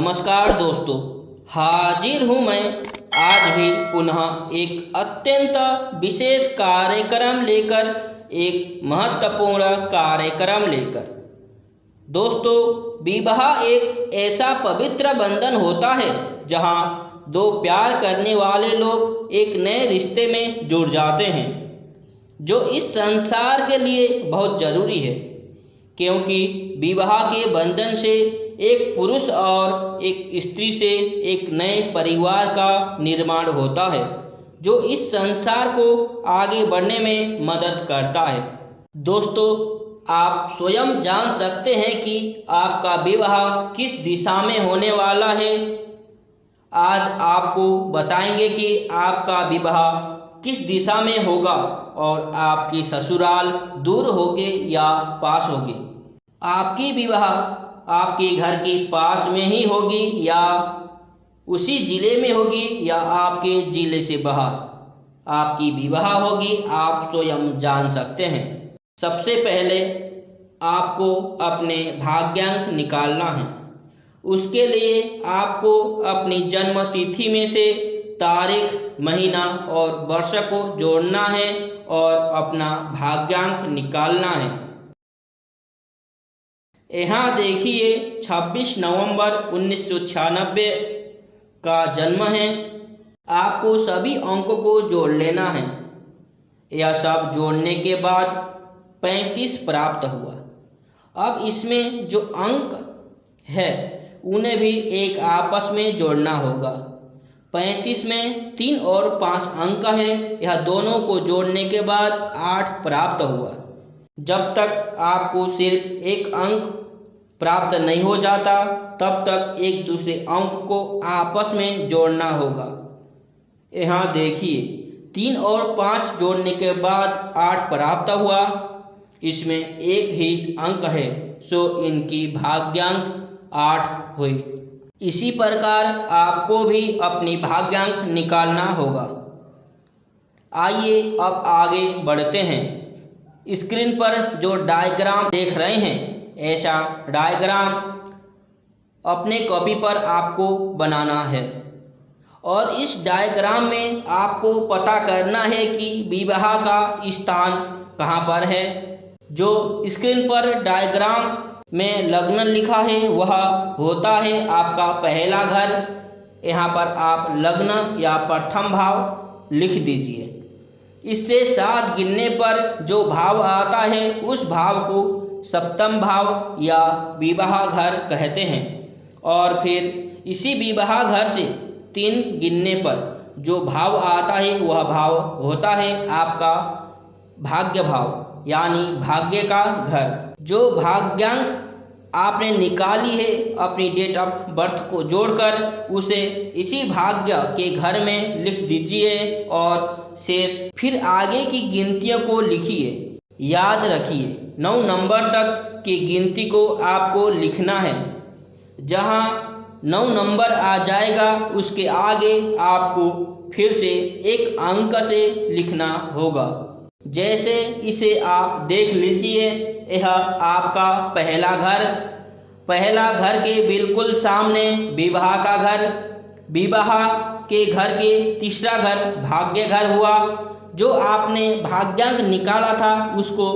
नमस्कार दोस्तों, हाजिर हूँ मैं आज भी पुनः एक अत्यंत विशेष कार्यक्रम लेकर, एक महत्वपूर्ण कार्यक्रम लेकर। दोस्तों, विवाह एक ऐसा पवित्र बंधन होता है जहाँ दो प्यार करने वाले लोग एक नए रिश्ते में जुड़ जाते हैं, जो इस संसार के लिए बहुत ज़रूरी है, क्योंकि विवाह के बंधन से एक पुरुष और एक स्त्री से एक नए परिवार का निर्माण होता है, जो इस संसार को आगे बढ़ने में मदद करता है। दोस्तों, आप स्वयं जान सकते हैं कि आपका विवाह किस दिशा में होने वाला है। आज आपको बताएंगे कि आपका विवाह किस दिशा में होगा और आपकी ससुराल दूर होगे या पास होगी। आपकी विवाह आपके घर के पास में ही होगी या उसी ज़िले में होगी या आपके ज़िले से बाहर आपकी विवाह होगी, आप स्वयं जान सकते हैं। सबसे पहले आपको अपने भाग्यांक निकालना है। उसके लिए आपको अपनी जन्म तिथि में से तारीख, महीना और वर्ष को जोड़ना है और अपना भाग्यांक निकालना है। यहाँ देखिए, 26 नवंबर 1996 का जन्म है। आपको सभी अंकों को जोड़ लेना है। यह सब जोड़ने के बाद 35 प्राप्त हुआ। अब इसमें जो अंक है उन्हें भी एक आपस में जोड़ना होगा। 35 में 3 और 5 अंक है, यह दोनों को जोड़ने के बाद 8 प्राप्त हुआ। जब तक आपको सिर्फ एक अंक प्राप्त नहीं हो जाता, तब तक एक दूसरे अंक को आपस में जोड़ना होगा। यहाँ देखिए, 3 और 5 जोड़ने के बाद 8 प्राप्त हुआ। इसमें एक ही अंक है, सो इनकी भाग्यांक 8 हुई। इसी प्रकार आपको भी अपनी भाग्यांक निकालना होगा। आइए अब आगे बढ़ते हैं। स्क्रीन पर जो डायग्राम देख रहे हैं, ऐसा डायग्राम अपने कॉपी पर आपको बनाना है और इस डायग्राम में आपको पता करना है कि विवाह का स्थान कहाँ पर है। जो स्क्रीन पर डायग्राम में लग्न लिखा है वह होता है आपका पहला घर। यहाँ पर आप लग्न या प्रथम भाव लिख दीजिए। इससे 7 गिनने पर जो भाव आता है उस भाव को सप्तम भाव या विवाह घर कहते हैं। और फिर इसी विवाह घर से 3 गिनने पर जो भाव आता है वह भाव होता है आपका भाग्य भाव, यानी भाग्य का घर। जो भाग्यांक आपने निकाली है अपनी डेट ऑफ बर्थ को जोड़कर, उसे इसी भाग्य के घर में लिख दीजिए और शेष फिर आगे की गिनतियों को लिखिए। याद रखिए, 9 नंबर तक की गिनती को आपको लिखना है। जहां 9 नंबर आ जाएगा उसके आगे आपको फिर से एक अंक से लिखना होगा। जैसे इसे आप देख लीजिए, यह आपका पहला घर के बिल्कुल सामने विवाह का घर। विवाह के घर के तीसरा घर भाग्य घर हुआ। जो आपने भाग्यांक निकाला था उसको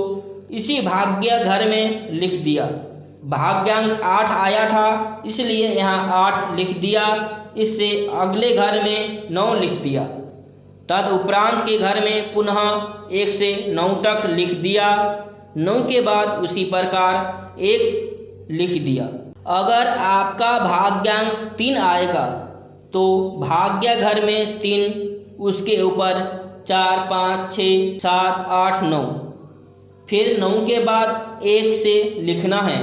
इसी भाग्य घर में लिख दिया। भाग्यांक 8 आया था, इसलिए यहाँ 8 लिख दिया। इससे अगले घर में 9 लिख दिया। तदुपरांत के घर में पुनः 1 से 9 तक लिख दिया। 9 के बाद उसी प्रकार 1 लिख दिया। अगर आपका भाग्यांक 3 आएगा तो भाग्य घर में 3, उसके ऊपर 4, 5, 6, 7, 8, 9, फिर 9 के बाद 1 से लिखना है।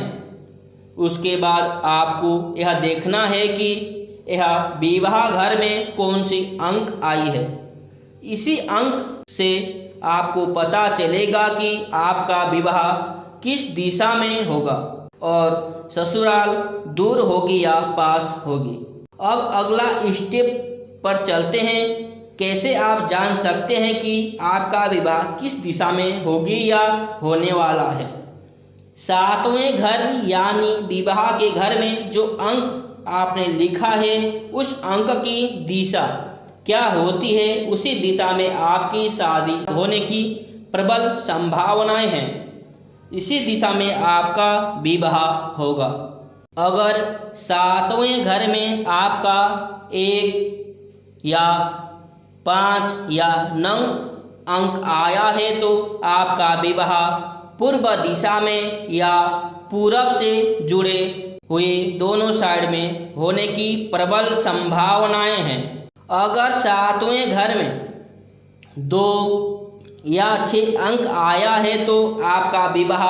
उसके बाद आपको यह देखना है कि यह विवाह घर में कौन सी अंक आई है। इसी अंक से आपको पता चलेगा कि आपका विवाह किस दिशा में होगा और ससुराल दूर होगी या पास होगी। अब अगला स्टेप पर चलते हैं। कैसे आप जान सकते हैं कि आपका विवाह किस दिशा में होगी या होने वाला है। 7वें घर यानी विवाह के घर में जो अंक आपने लिखा है उस अंक की दिशा क्या होती है, उसी दिशा में आपकी शादी होने की प्रबल संभावनाएं हैं। इसी दिशा में आपका विवाह होगा। अगर 7वें घर में आपका 1 या 5 या 9 अंक आया है तो आपका विवाह पूर्व दिशा में या पूरब से जुड़े हुए दोनों साइड में होने की प्रबल संभावनाएं हैं। अगर 7वें घर में 2 या 6 अंक आया है तो आपका विवाह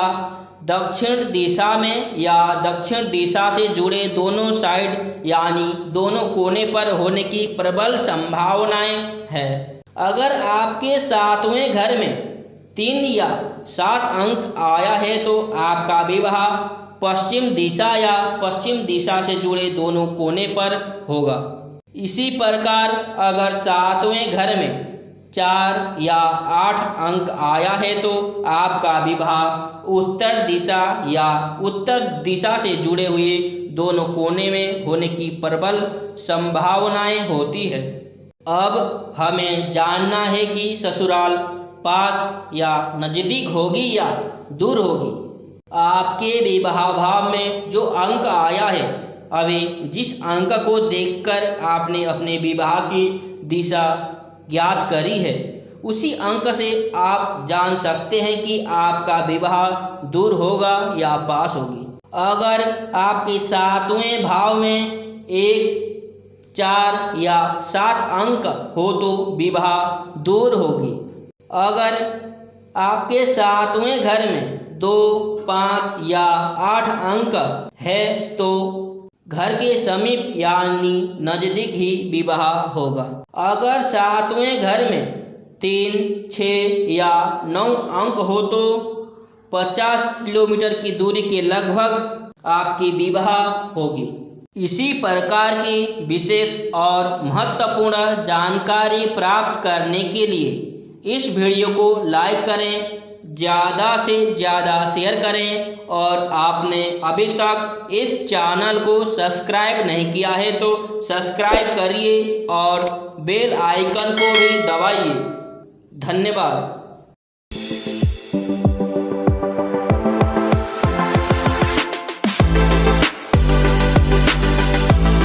दक्षिण दिशा में या दक्षिण दिशा से जुड़े दोनों साइड यानी दोनों कोने पर होने की प्रबल संभावनाएं है। अगर आपके 7वें घर में 3 या 7 अंक आया है तो आपका विवाह पश्चिम दिशा या पश्चिम दिशा से जुड़े दोनों कोने पर होगा। इसी प्रकार अगर 7वें घर में 4 या 8 अंक आया है तो आपका विवाह उत्तर दिशा या उत्तर दिशा से जुड़े हुए दोनों कोने में होने की प्रबल संभावनाएं होती है। अब हमें जानना है कि ससुराल पास या नज़दीक होगी या दूर होगी। आपके विवाह भाव में जो अंक आया है, अभी जिस अंक को देखकर आपने अपने विवाह की दिशा ज्ञात करी है, उसी अंक से आप जान सकते हैं कि आपका विवाह दूर होगा या पास होगी। अगर आपके 7वें भाव में 1, 4 या 7 अंक हो तो विवाह दूर होगी। अगर आपके 7वें घर में 2, 5 या 8 अंक है तो घर के समीप यानी नज़दीक ही विवाह होगा। अगर 7वें घर में 3, 6 या 9 अंक हो तो 50 किलोमीटर की दूरी के लगभग आपकी विवाह होगी। इसी प्रकार की विशेष और महत्वपूर्ण जानकारी प्राप्त करने के लिए इस वीडियो को लाइक करें, ज़्यादा से ज़्यादा शेयर करें और आपने अभी तक इस चैनल को सब्सक्राइब नहीं किया है तो सब्सक्राइब करिए और बेल आइकन को भी दबाइए। धन्यवाद।